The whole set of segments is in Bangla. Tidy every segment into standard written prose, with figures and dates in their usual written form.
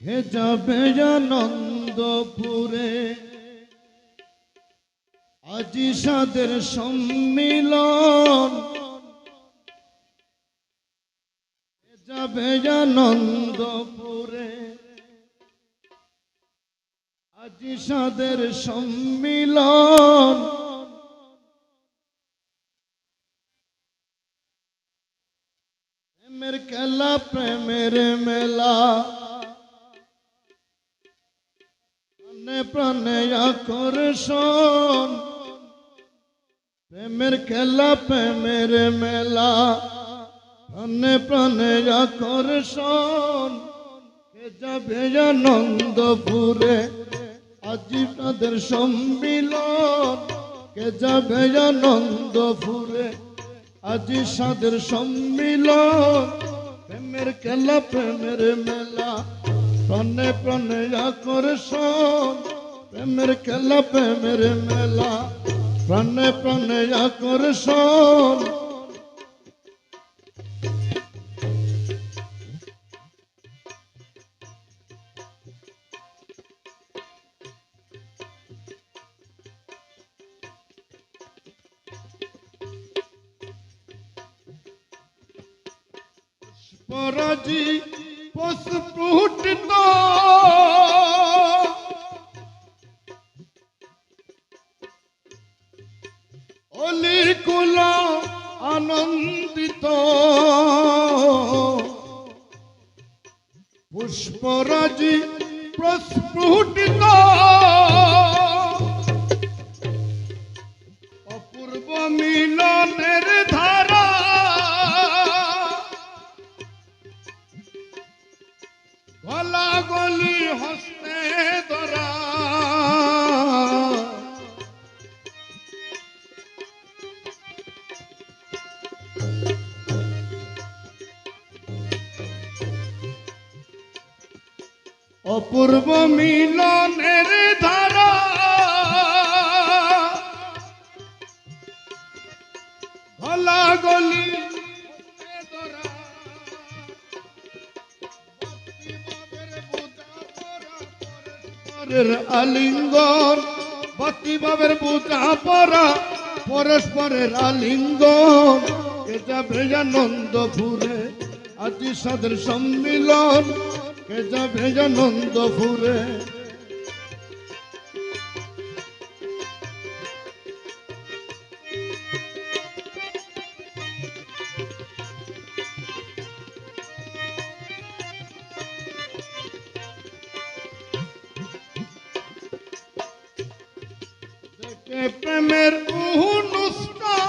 হে যাবে আনন্দপুরে আজি সাদের সম্মিলন, হে যাবে আনন্দপুরে আজি সাদের সম্মিলন। প্রেমের খেলা প্রেমের মেলা, প্রাণে প্রাণে আকর্ষণ। প্রেমের খেলা প্রেমের মেলা, প্রাণে প্রাণে আকর্ষণ। কে যাবে আনন্দপুরে আজি তাদের সম্মিলন, কে যাবে আনন্দপুরে আজি সাদের সম্মিলন। প্রেমের খেলা প্রেমের মেলা, প্রাণে প্রাণে আকর্ষণ। প্রেমের খেলা প্রেমের মেলা, প্রাণে প্রাণে আকর্ষণ। পরাজি প্রস্ফুটিত অলিকুল আনন্দিত, পুষ্পরাজি প্রস্ফুটিত অপূর্ব মিলনের ধারা। গলা গলি হস্তে ধরা, অপূর্ব মিলনের ধারা। গলা গলি হস্তে ধরা, পরস্পরের আলিঙ্গন। ভক্তিভাবের বুঝা পড়া পরস্পরের আলিঙ্গন। কে যাবে আনন্দপুরে আজি সাদের সম্মিলন, কে যাবে আনন্দপুরে। দেখে প্রেমের অনুষ্ঠান,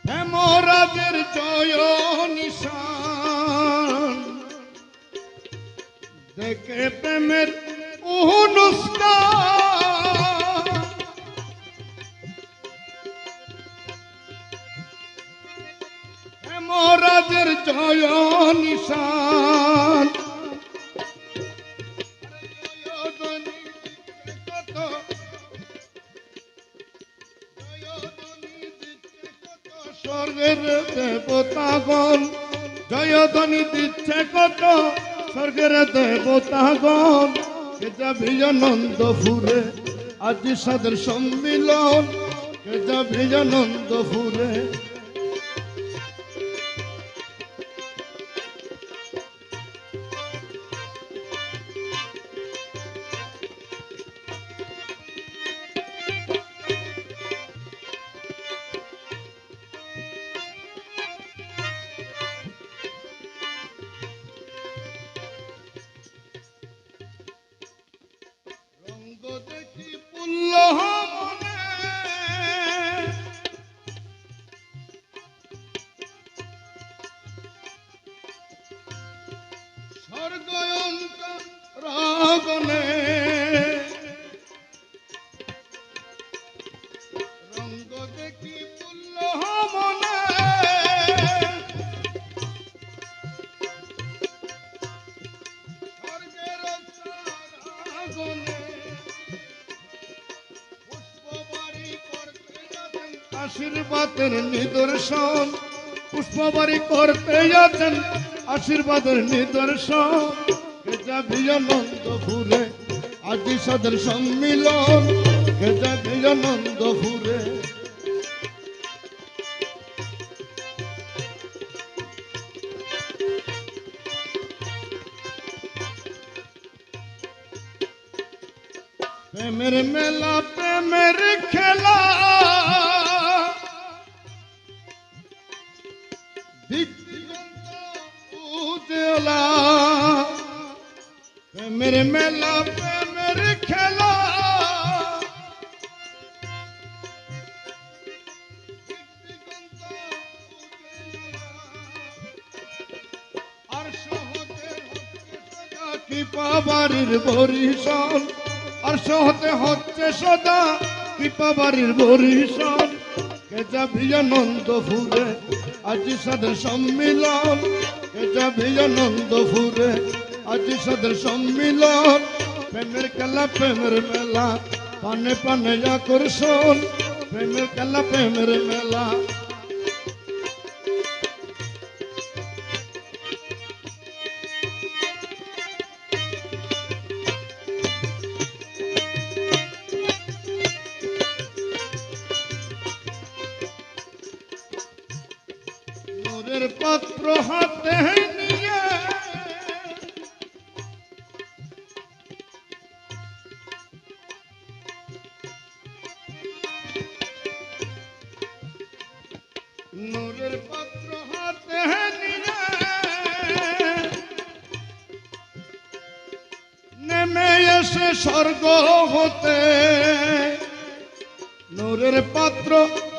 হেমরাজের জয় নিশান। দেখে প্রেমের অনুষ্ঠান, হেমরাজের জয় নিশান। স্বর্গের দেবতাগণ জয়ধ্বনি দিচ্ছে কত, স্বর্গের দেবতাগণ। কে যাবে আনন্দপুরে আজি সাদের সম্মিলন, কে যাবে আনন্দপুরে। রঙ্গ দেখি পুল্লহ মনে, জগন্নাথের নিদর্শন, পুষ্পবাড়ি করতে যাচ্ছেন আশীর্বাদের নিদর্শন। কে যাবি আনন্দপুরে আজি সাদের সম্মিলন, কে যাবি আনন্দপুরে। প্রেমের মেলা প্রেমের খেলা, উজলা প্রেমের মেলা প্রেমের খেলা, আর সহজে কি পাবাড়ির বরিশন, আর সহতে হচ্ছে সদা কৃপাবাড়ির বরিশন। কে যাবি আনন্দপুরে আজি সাদের সম্মিলন, কে যাবি আনন্দপুরে আজি সাদের সম্মিলন। প্রেমের খেলা প্রেমের মেলা, পানে পানে আকর্ষণ, প্রেমের খেলা প্রেমের মেলা। নূরের পাত্র হাতে নিয়ে নূরের পাত্র হাতে নিয়ে নেমে এসে স্বর্গ হতে, নূরের পাত্র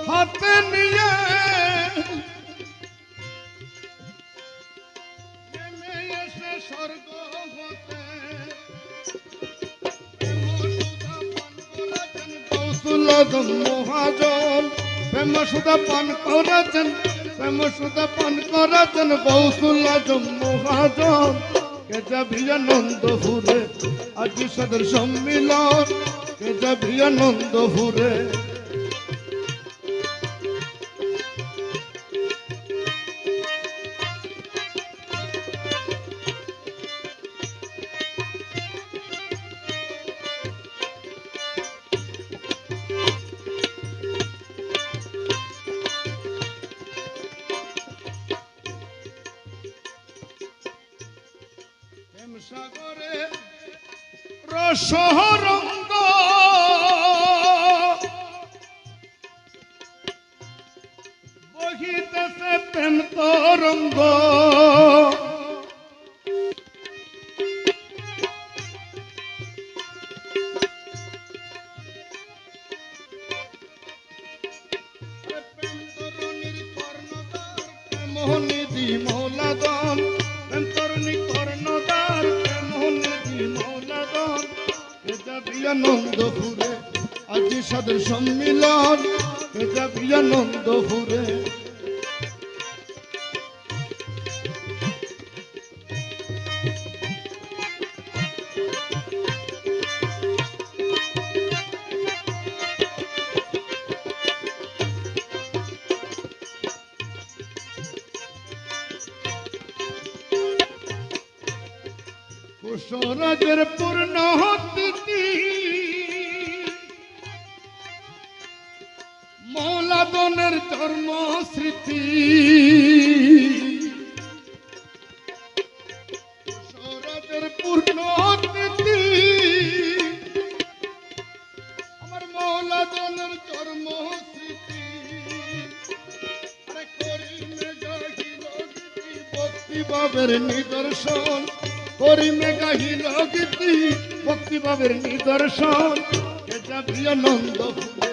হাতে নিয়ে স্বর্গ হতে গৌসুল মহাজন, প্রেম সুধা পান করেছেন, প্রেম সুধা পান করেছেন গৌসুল মহাজন। কে যাবি আনন্দপুরে আজি সাদের সম্মিলন, কে যাবি আনন্দপুরে। সাগরে রসরঙ্গ বহিতেছে প্রেম তরঙ্গ, প্রেম তরুণীর কর্ণধার প্রেমনিধি মৌলাদন, প্রেম তরুণী কর্ণধার প্রেমনিধি মৌলাদন। কে যাবি আনন্দপুরে আজি সাদের সম্মিলন, কে যাবি আনন্দপুরে। কুশরাজের পূর্ণ তিথি মৌলাদনের জন্ম স্মৃতি, কুশরাজের পূর্ণ তিথি আমার মৌলাদনের জন্ম স্মৃতি। ভক্তিভাবের নিদর্শন, করিমে গাহিল গীতি ভক্তিভাবের নিদর্শন। কে যাবি আনন্দপুরে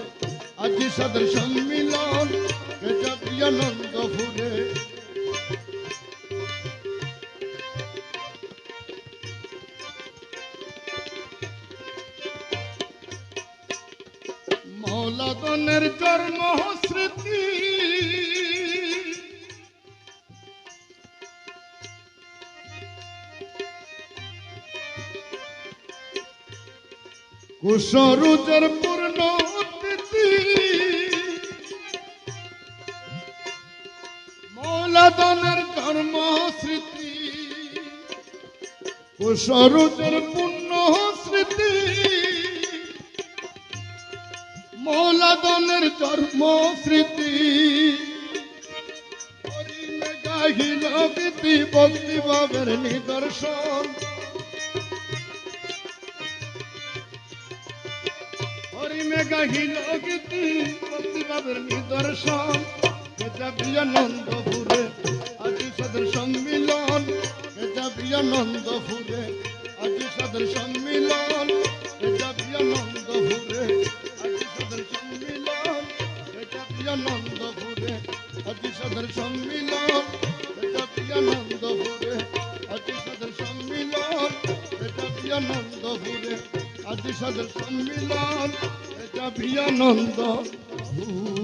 আজি সাদের সম্মিলন, কে যাবি আনন্দপুরে। মৌলাদনের জন্ম স্মৃতি কুশরুজের পূর্ণ তিথি মৌলাদনের জন্ম স্মৃতি ও সরোজের পুণ্য স্মৃতি মৌলাদনের জন্ম স্মৃতি হরিমে গাহিল গীতি ভক্তি ভাবের নিদর্শন হরিমে গাহিল গীতি ভক্তি ভাবের নিদর্শন আনন্দপুরে আজি সদর সম্মিলন আনন্দপুরে আজি সদর সম্মিলন আনন্দপুরে আজি সদর সম্মিলন আনন্দপুরে আজি সদর সম্মিলন আনন্দপুরে আজি সদর সম্মিলন আনন্দপুরে আজি সদর সম্মিলন আনন্দপুরে